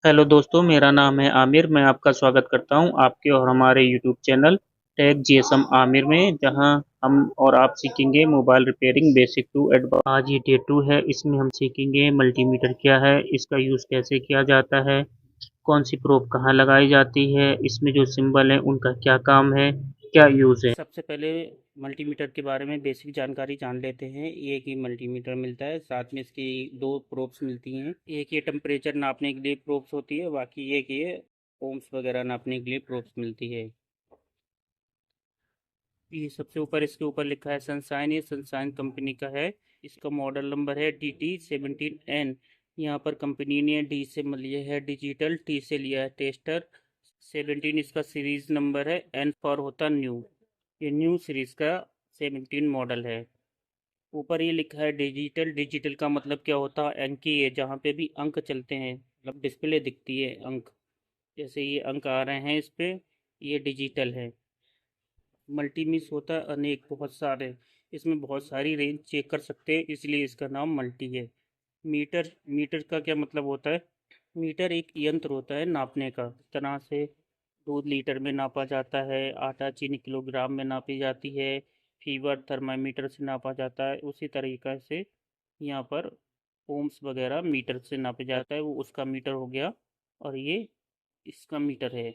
Hello दोस्तों, मेरा नाम है आमिर। मैं आपका स्वागत करता हूं आपके और हमारे YouTube channel tech GSM Aamir में, जहां हम और आप सीखेंगे mobile repairing basic to advance. आज ये डे 2 है। इसमें हम सीखेंगे मल्टीमीटर क्या है, इसका यूज़ कैसे किया जाता है, कौन सी प्रोब कहाँ लगाई जाती है, इसमें जो सिंबल है उनका क्या काम है, क्या यूज़ है। सबसे पहले मल्टीमीटर के बारे में बेसिक जानकारी जान लेते हैं। एक ही मल्टीमीटर मिलता है, साथ में इसकी दो प्रोब्स मिलती हैं। एक ये टेम्परेचर नापने के लिए प्रोब्स होती है, बाकी एक ये ओम्स वगैरह नापने के लिए प्रोब्स मिलती है। ये सबसे ऊपर इसके ऊपर लिखा है सनशाइन। ये सनशाइन कंपनी का है। इसका मॉडल नंबर है DT17N। यहाँ पर कंपनी ने डी से लिया है डिजिटल, टी से लिया है टेस्टर। 17 इसका सीरीज नंबर है, एन फॉर होता न्यू। ये न्यू सीरीज का 17 मॉडल है। ऊपर ये लिखा है डिजिटल। डिजिटल का मतलब क्या होता है? अंकी है, जहाँ पे भी अंक चलते हैं, मतलब डिस्प्ले दिखती है अंक, जैसे ये अंक आ रहे हैं इस पे, ये डिजिटल है। मल्टीमिस होता है अनेक, बहुत सारे। इसमें बहुत सारी रेंज चेक कर सकते हैं, इसलिए इसका नाम मल्टी है। मीटर, मीटर का क्या मतलब होता है? मीटर एक यंत्र होता है नापने का। इस तरह से दूध लीटर में नापा जाता है, आटा चीनी किलोग्राम में नापी जाती है, फीवर थर्मामीटर से नापा जाता है। उसी तरीक़ा से यहाँ पर ओम्स वगैरह मीटर से नापा जाता है, वो उसका मीटर हो गया। और ये इसका मीटर है।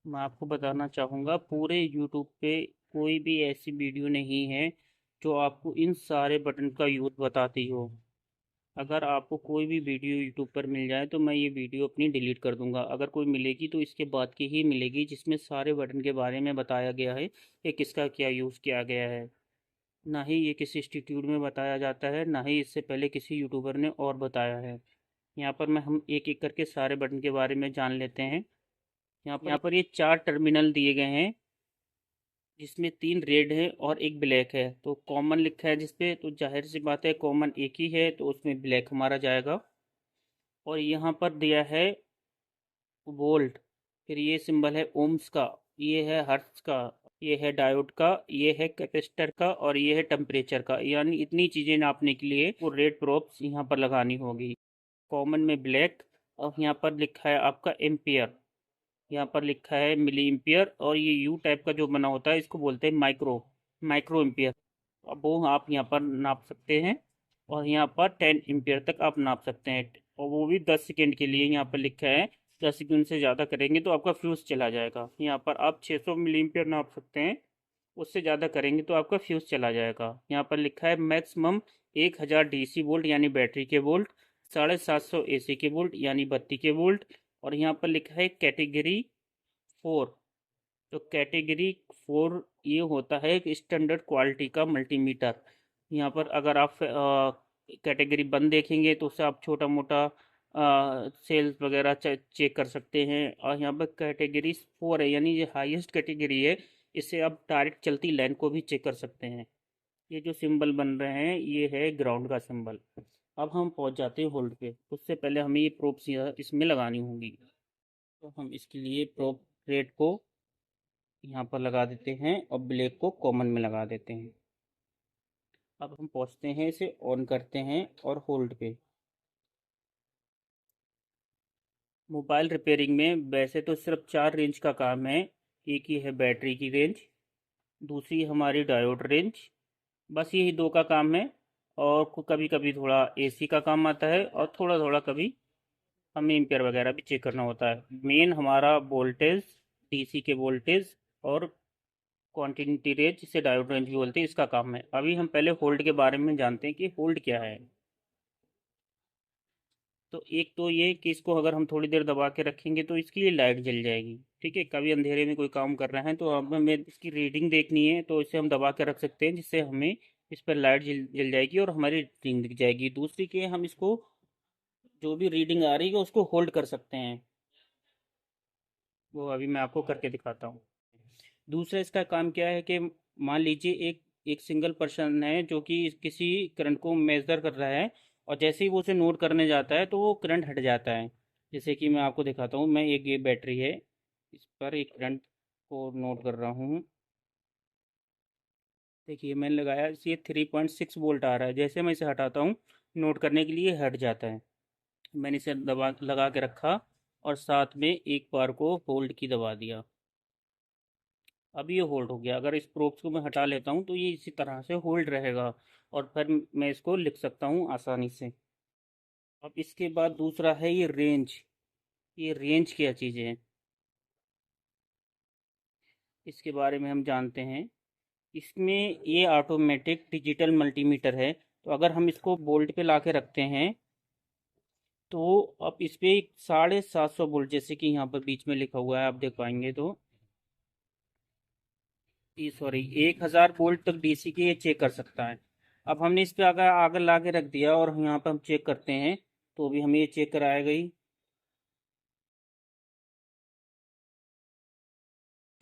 मैं आपको बताना चाहूँगा, पूरे यूट्यूब पे कोई भी ऐसी वीडियो नहीं है जो आपको इन सारे बटन का यूज़ बताती हो। अगर आपको कोई भी वीडियो यूट्यूब पर मिल जाए तो मैं ये वीडियो अपनी डिलीट कर दूंगा। अगर कोई मिलेगी तो इसके बाद की ही मिलेगी, जिसमें सारे बटन के बारे में बताया गया है कि किसका क्या यूज़ किया गया है। ना ही ये किसी इंस्टीट्यूट में बताया जाता है, ना ही इससे पहले किसी यूट्यूबर ने और बताया है। यहाँ पर मैं हम एक एक करके सारे बटन के बारे में जान लेते हैं। यहाँ पर ये चार टर्मिनल दिए गए हैं, जिसमें तीन रेड है और एक ब्लैक है। तो कॉमन लिखा है जिसपे, तो जाहिर सी बात है कॉमन एक ही है, तो उसमें ब्लैक हमारा जाएगा। और यहाँ पर दिया है वोल्ट, फिर ये सिंबल है ओम्स का, ये है हर्ट्ज का, ये है डायोड का, ये है कैपेसिटर का, और ये है टेम्परेचर का। यानी इतनी चीज़ें नापने के लिए वो रेड प्रोब्स यहाँ पर लगानी होगी। कॉमन में ब्लैक। और यहाँ पर लिखा है आपका एम्पियर, यहाँ पर लिखा है मिली एम्पियर। और ये यू टाइप का जो बना होता है इसको बोलते हैं माइक्रो, माइक्रो एम्पियर। अब वो आप यहाँ पर नाप सकते हैं। और यहाँ पर 10 एम्पियर तक आप नाप सकते हैं, और वो भी 10 सेकेंड के लिए। यहाँ पर लिखा है 10 सेकेंड से ज़्यादा करेंगे तो आपका फ्यूज़ चला जाएगा। यहाँ पर आप 600 मिली एम्पियर नाप सकते हैं, उससे ज़्यादा करेंगे तो आपका फ्यूज़ चला जाएगा। यहाँ पर लिखा है मैक्सिमम 1000 DC वोल्ट यानी बैटरी के वोल्ट, 750 AC के वोल्ट यानी बत्ती के वोल्ट। और यहाँ पर लिखा है कैटेगरी 4। तो कैटेगरी 4 ये होता है एक स्टैंडर्ड क्वालिटी का मल्टीमीटर। यहाँ पर अगर आप कैटेगरी 1 देखेंगे तो उससे आप छोटा मोटा सेल्स वगैरह चेक कर सकते हैं। और यहाँ पर कैटेगरी 4 है, यानी ये हाईएस्ट कैटेगरी है। इससे आप डायरेक्ट चलती लाइन को भी चेक कर सकते हैं। ये जो सिंबल बन रहे हैं ये है ग्राउंड का सिंबल। अब हम पहुंच जाते हैं होल्ड पे। उससे पहले हमें ये प्रोब्स इसमें लगानी होंगी। तो हम इसके लिए प्रोब रेड को यहाँ पर लगा देते हैं और ब्लैक को कॉमन में लगा देते हैं। अब हम पहुँचते हैं, इसे ऑन करते हैं और होल्ड पे। मोबाइल रिपेयरिंग में वैसे तो सिर्फ चार रेंज का काम है। एक ही है बैटरी की रेंज, दूसरी हमारी डायोड रेंज, बस यही दो का काम है। और कभी कभी थोड़ा एसी का काम आता है, और थोड़ा थोड़ा कभी हमें एम्पियर वगैरह भी चेक करना होता है। मेन हमारा वोल्टेज, डीसी के वोल्टेज, और क्वांटिटी रेंज, जिसे डायोड रेंज भी बोलते हैं, इसका काम है। अभी हम पहले होल्ड के बारे में जानते हैं कि होल्ड क्या है। तो एक तो ये कि इसको अगर हम थोड़ी देर दबा के रखेंगे तो इसकी ये लाइट जल जाएगी। ठीक है, कभी अंधेरे में कोई काम कर रहे हैं तो हमें इसकी रीडिंग देखनी है, तो इसे हम दबा के रख सकते हैं, जिससे हमें इस पर लाइट जल जल जाएगी और हमारी रीडिंग दिख जाएगी। दूसरी कि हम इसको, जो भी रीडिंग आ रही है उसको होल्ड कर सकते हैं। वो अभी मैं आपको करके दिखाता हूँ। दूसरा इसका काम क्या है कि मान लीजिए एक एक सिंगल पर्सन है जो कि किसी करंट को मेजर कर रहा है, और जैसे ही वो उसे नोट करने जाता है तो वो करंट हट जाता है। जैसे कि मैं आपको दिखाता हूँ, मैं एक ये बैटरी है, इस पर एक करंट को नोट कर रहा हूँ। देखिए मैंने लगाया, ये 3.6 वोल्ट आ रहा है। जैसे मैं इसे हटाता हूँ नोट करने के लिए हट जाता है। मैंने इसे दबा लगा के रखा, और साथ में एक बार को होल्ड की दबा दिया। अब ये होल्ड हो गया। अगर इस प्रोब्स को मैं हटा लेता हूँ तो ये इसी तरह से होल्ड रहेगा और फिर मैं इसको लिख सकता हूँ आसानी से। अब इसके बाद दूसरा है ये रेंज। ये रेंज क्या चीज़ें हैं इसके बारे में हम जानते हैं। इसमें ये ऑटोमेटिक डिजिटल मल्टीमीटर है। तो अगर हम इसको बोल्ट पे ला के रखते हैं तो अब इस पे 750 वोल्ट, जैसे कि यहाँ पर बीच में लिखा हुआ है, आप देख पाएंगे तो ये सॉरी 1000 वोल्ट तक डीसी के ये चेक कर सकता है। अब हमने इस पे अगर आगे ला के रख दिया और यहाँ पर हम चेक करते हैं तो भी हमें ये चेक कराएगा ही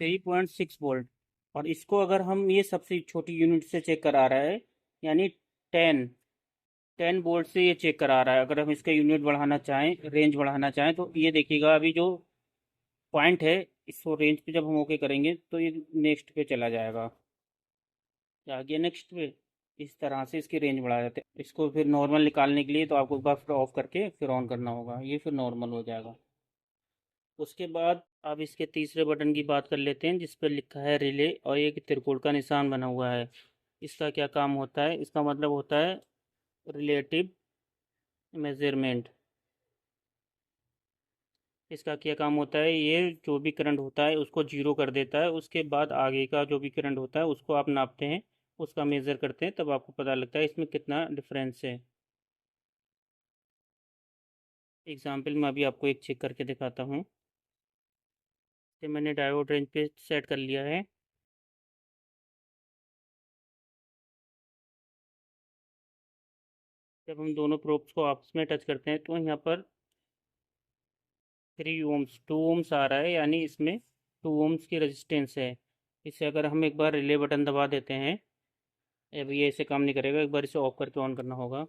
3.6 वोल्ट। और इसको अगर हम ये सबसे छोटी यूनिट से चेक करा रहा है, यानी 10 वोल्ट से ये चेक करा रहा है। अगर हम इसका यूनिट बढ़ाना चाहें, रेंज बढ़ाना चाहें, तो ये देखिएगा अभी जो पॉइंट है, इसको रेंज पे जब हम ओके करेंगे तो ये नेक्स्ट पे चला जाएगा। आ गया नेक्स्ट पे। इस तरह से इसकी रेंज बढ़ा जाते हैं। इसको फिर नॉर्मल निकालने के लिए तो आपको एक बार फिर ऑफ करके फिर ऑन करना होगा, ये फिर नॉर्मल हो जाएगा। उसके बाद अब इसके तीसरे बटन की बात कर लेते हैं जिस पर लिखा है रिले और एक त्रिकोण का निशान बना हुआ है। इसका क्या काम होता है? इसका मतलब होता है रिलेटिव मेजरमेंट। इसका क्या काम होता है? ये जो भी करंट होता है उसको जीरो कर देता है, उसके बाद आगे का जो भी करंट होता है उसको आप नापते हैं, उसका मेज़र करते हैं, तब आपको पता लगता है इसमें कितना डिफरेंस है। एग्जाम्पल में अभी आपको एक चेक करके दिखाता हूँ। तो मैंने डायोड रेंज पे सेट कर लिया है। जब हम दोनों प्रोब्स को आपस में टच करते हैं तो यहाँ पर 3 ओम्स 2 ओम्स आ रहा है, यानी इसमें 2 ओम्स की रेजिस्टेंस है। इसे अगर हम एक बार रिले बटन दबा देते हैं, अब ये ऐसे काम नहीं करेगा, एक बार इसे ऑफ करके ऑन करना होगा।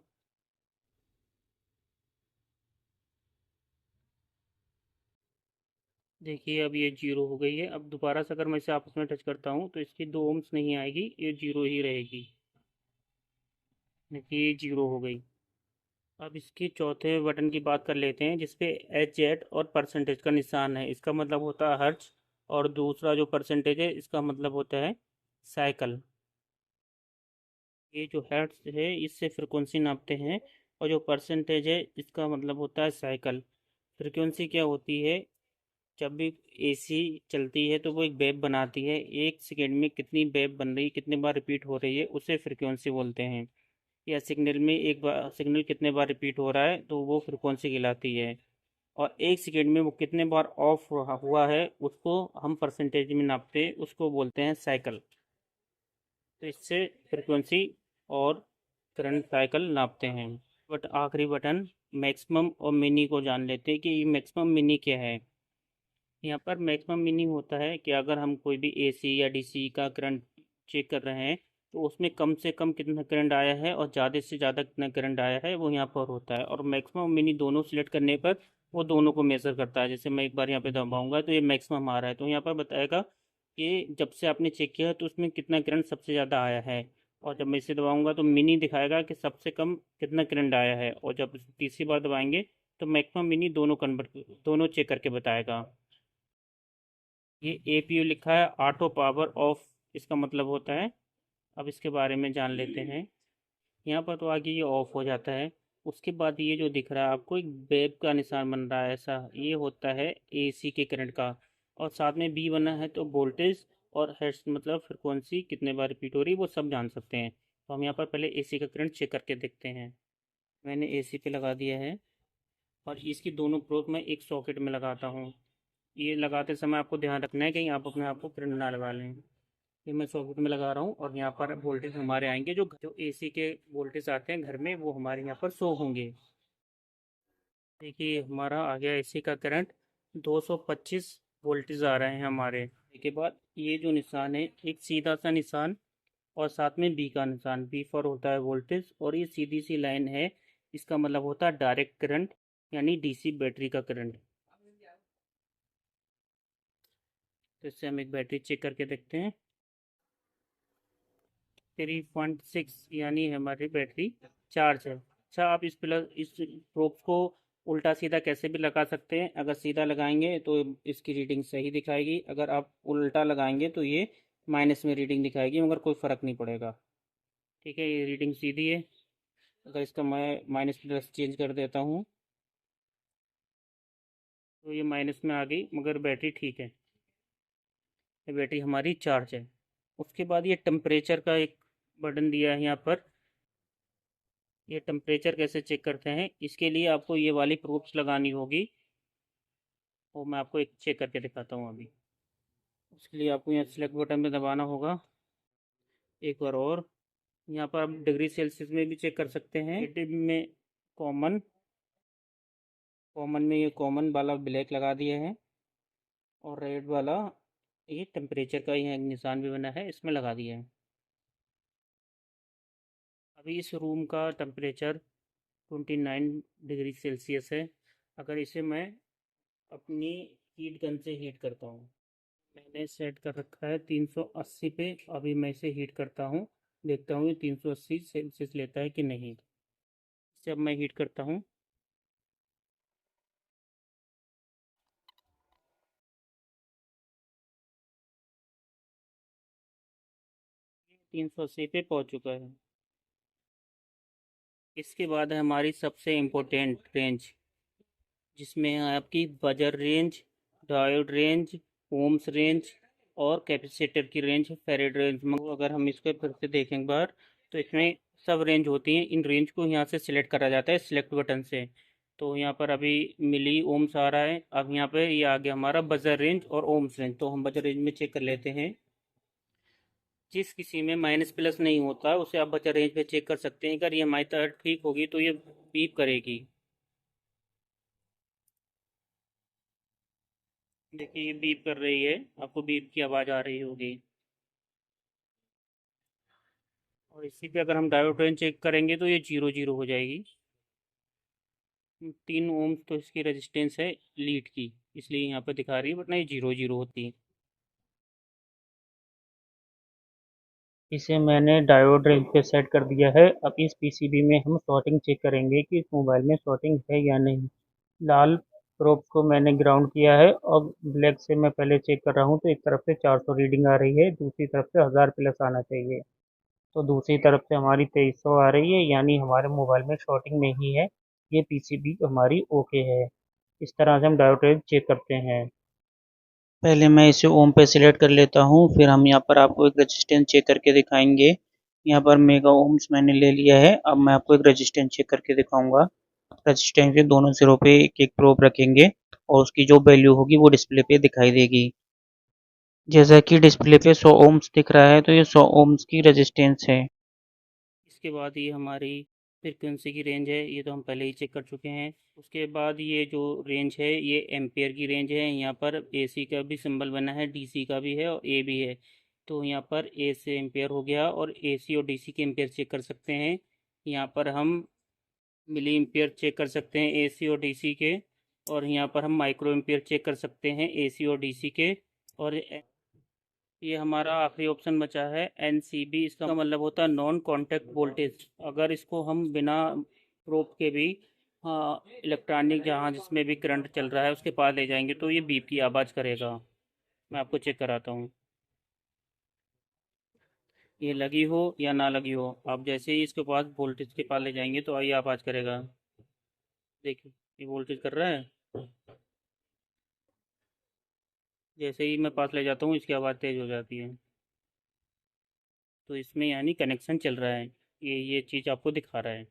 देखिए अब ये जीरो हो गई है। अब दोबारा से अगर मैं इसे आपस में टच करता हूँ तो इसकी 2 ओम्स नहीं आएगी, ये जीरो ही रहेगी। देखिए ये जीरो हो गई। अब इसके चौथे बटन की बात कर लेते हैं जिसपे एच जेड और परसेंटेज का निशान है। इसका मतलब होता है हर्ट्ज, और दूसरा जो परसेंटेज है इसका मतलब होता है साइकिल। ये जो हर्ट्ज है इससे फ्रिक्वेंसी नापते हैं, और जो परसेंटेज है इसका मतलब होता है साइकिल। फ्रिक्वेंसी क्या होती है? जब भी एसी चलती है तो वो एक वेव बनाती है। एक सेकेंड में कितनी वेव बन रही है, कितने बार रिपीट हो रही है, उसे फ्रिक्वेंसी बोलते हैं। या सिग्नल में एक बार सिग्नल कितने बार रिपीट हो रहा है तो वो फ्रिक्वेंसी कहलाती है। और एक सेकेंड में वो कितने बार ऑफ हुआ है उसको हम परसेंटेज में नापते हैं, उसको बोलते हैं साइकिल। तो इससे फ्रिक्वेंसी और करंट साइकिल नापते हैं। बट आखिरी बटन मैक्सिमम और मिनी को जान लेते हैं कि ये मैक्सिमम मिनी क्या है। यहाँ पर मैक्सिमम मीनिंग होता है कि अगर हम कोई भी एसी या डीसी का करंट चेक कर रहे हैं तो उसमें कम से कम कितना करंट आया है और ज़्यादा से ज़्यादा कितना करंट आया है, वो यहाँ पर होता है। और मैक्सिमम मिनी दोनों सिलेक्ट करने पर वो दोनों को मेज़र करता है। जैसे मैं एक बार यहाँ पे दबाऊंगा तो ये मैक्सिमम आ रहा है, तो यहाँ पर बताएगा कि जब से आपने चेक किया है तो उसमें कितना करंट सबसे ज़्यादा आया है। और जब मैं इसे दबाऊंगा तो मिनी दिखाएगा कि सबसे कम कितना करंट आया है, और जब तीसरी बार दबाएंगे तो मैक्सिमम मिनी दोनों चेक करके बताएगा। ये एपीयू लिखा है ऑटो पावर ऑफ, इसका मतलब होता है। अब इसके बारे में जान लेते हैं। यहाँ पर तो आगे ये ऑफ हो जाता है। उसके बाद ये जो दिख रहा है आपको एक वेव का निशान बन रहा है ऐसा, ये होता है एसी के करंट का। और साथ में बी बना है तो वोल्टेज, और हेर्ट्ज मतलब फ्रिक्वेंसी कितने बार रिपीट हो रही है वो सब जान सकते हैं। तो हम यहाँ पर पहले एसी का करंट चेक करके देखते हैं। मैंने एसी पे लगा दिया है और इसकी दोनों प्रोब मैं एक सॉकेट में लगाता हूँ। ये लगाते समय आपको ध्यान रखना है कहीं आप अपने आप को करंट ना लगा लें। ये मैं सॉकेट में लगा रहा हूँ और यहाँ पर वोल्टेज हमारे आएंगे, जो एसी के वोल्टेज आते हैं घर में वो हमारे यहाँ पर शो होंगे। देखिए हमारा आ गया एसी का करंट, 225 वोल्टेज आ रहे हैं हमारे। इसके बाद ये जो निशान है एक सीधा सा निशान, और साथ में बी का निशान, बी फॉर होता है वोल्टेज, और ये सीधी सी लाइन है, इसका मतलब होता है डायरेक्ट करंट, यानी डीसी बैटरी का करंट। तो इससे हम एक बैटरी चेक करके देखते हैं। 3.6 यानी हमारी बैटरी चार्ज है। अच्छा, आप इस प्रोब को उल्टा सीधा कैसे भी लगा सकते हैं। अगर सीधा लगाएंगे तो इसकी रीडिंग सही दिखाएगी, अगर आप उल्टा लगाएंगे तो ये माइनस में रीडिंग दिखाएगी, मगर कोई फ़र्क नहीं पड़ेगा। ठीक है, ये रीडिंग सीधी है। अगर इसका मैं माइनस प्लस चेंज कर देता हूँ तो ये माइनस में आ गई, मगर बैटरी ठीक है, ये बैटरी हमारी चार्ज है। उसके बाद ये टेम्परेचर का एक बटन दिया है यहाँ पर। ये टेम्परेचर कैसे चेक करते हैं, इसके लिए आपको ये वाली प्रोब्स लगानी होगी, वो मैं आपको एक चेक करके दिखाता हूँ अभी। उसके लिए आपको यहाँ सेलेक्ट बटन पे दबाना होगा एक बार और। यहाँ पर आप डिग्री सेल्सियस में भी चेक कर सकते हैं। नेटिव में कॉमन, कॉमन में ये कॉमन वाला ब्लैक लगा दिए हैं, और रेड वाला ये टेम्परेचर का यहाँ निशान भी बना है, इसमें लगा दिया है। अभी इस रूम का टेम्परेचर 29 डिग्री सेल्सियस है। अगर इसे मैं अपनी हीट गन से हीट करता हूँ, मैंने सेट कर रखा है 380 पे। अभी मैं इसे हीट करता हूँ, देखता हूँ ये 380 सेल्सियस लेता है कि नहीं। इसे अब मैं हीट करता हूँ। 380 पे पहुँच चुका है। इसके बाद है हमारी सबसे इम्पोर्टेंट रेंज, जिसमें है आपकी buzzer range, diode range, ohms range और कैपेसिटर की रेंज, फेरेड रेंज। मगर अगर हम इसको फिर से देखें एक बार, तो इसमें सब रेंज होती हैं। इन रेंज को यहाँ से सिलेक्ट करा जाता है सिलेक्ट बटन से। तो यहाँ पर अभी मिली ओम्स आ रहा है। अब यहाँ पे ये आ गया हमारा बजर रेंज और ओम्स रेंज। तो हम बजर रेंज में चेक कर लेते हैं। जिस किसी में माइनस प्लस नहीं होता उसे आप बजर रेंज पे चेक कर सकते हैं। अगर ये हमारी तरह ठीक होगी तो ये बीप करेगी। देखिए ये बीप कर रही है, आपको बीप की आवाज़ आ रही होगी। और इसी पे अगर हम डायोड रेंज चेक करेंगे तो ये 0 0 हो जाएगी। 3 ओम्स तो इसकी रेजिस्टेंस है लीड की, इसलिए यहाँ पर दिखा रही है, वरना ये 0 0 होती है। इसे मैंने डायोड रेंज पे सेट कर दिया है। अब इस पीसीबी में हम शॉर्टिंग चेक करेंगे कि इस मोबाइल में शॉर्टिंग है या नहीं। लाल प्रोब को मैंने ग्राउंड किया है और ब्लैक से मैं पहले चेक कर रहा हूँ। तो एक तरफ से 400 रीडिंग आ रही है, दूसरी तरफ से 1000 प्लस आना चाहिए। तो दूसरी तरफ से हमारी 2300 आ रही है, यानी हमारे मोबाइल में शॉर्टिंग नहीं है। ये पीसीबी हमारी ओके है। इस तरह से हम डायोड रेंज चेक करते हैं। पहले मैं इसे ओम पे सिलेक्ट कर लेता हूँ, फिर हम यहाँ पर आपको एक रेजिस्टेंस चेक करके दिखाएंगे। यहाँ पर मेगा ओम्स मैंने ले लिया है। अब मैं आपको एक रेजिस्टेंस चेक करके दिखाऊंगा। रेजिस्टेंस के दोनों सिरों पे एक एक प्रोब रखेंगे और उसकी जो वैल्यू होगी वो डिस्प्ले पे दिखाई देगी। जैसा कि डिस्प्ले पे 100 ओम्स दिख रहा है, तो ये 100 ओम्स की रेजिस्टेंस है। इसके बाद ये हमारी फ्रिक्वेंसी की रेंज है, ये तो हम पहले ही चेक कर चुके हैं। उसके बाद ये जो रेंज है ये एम्पेयर की रेंज है। यहाँ पर एसी का भी सिंबल बना है, डीसी का भी है और ए भी है। तो यहाँ पर ए से एम्पेयर हो गया, और एसी और डीसी के एम्पेयर चेक कर सकते हैं। यहाँ पर हम मिली एम्पेयर चेक कर सकते हैं एसी और डीसी के, और यहाँ पर हम माइक्रो एम्पेयर चेक कर सकते हैं एसी और डीसी के। और ये हमारा आखिरी ऑप्शन बचा है एनसीबी। इसका मतलब होता है नॉन कांटेक्ट वोल्टेज। अगर इसको हम बिना प्रोब के भी, हाँ, इलेक्ट्रॉनिक जहाँ जिसमें भी करंट चल रहा है उसके पास ले जाएंगे तो ये बीप की आवाज़ करेगा। मैं आपको चेक कराता हूँ। ये लगी हो या ना लगी हो, आप जैसे ही इसके पास वोल्टेज के पास ले जाएंगे तो ये आवाज़ करेगा। देखिए ये वोल्टेज कर रहा है, जैसे ही मैं पास ले जाता हूँ इसकी आवाज़ तेज़ हो जाती है। तो इसमें यानी कनेक्शन चल रहा है, ये चीज़ आपको दिखा रहा है।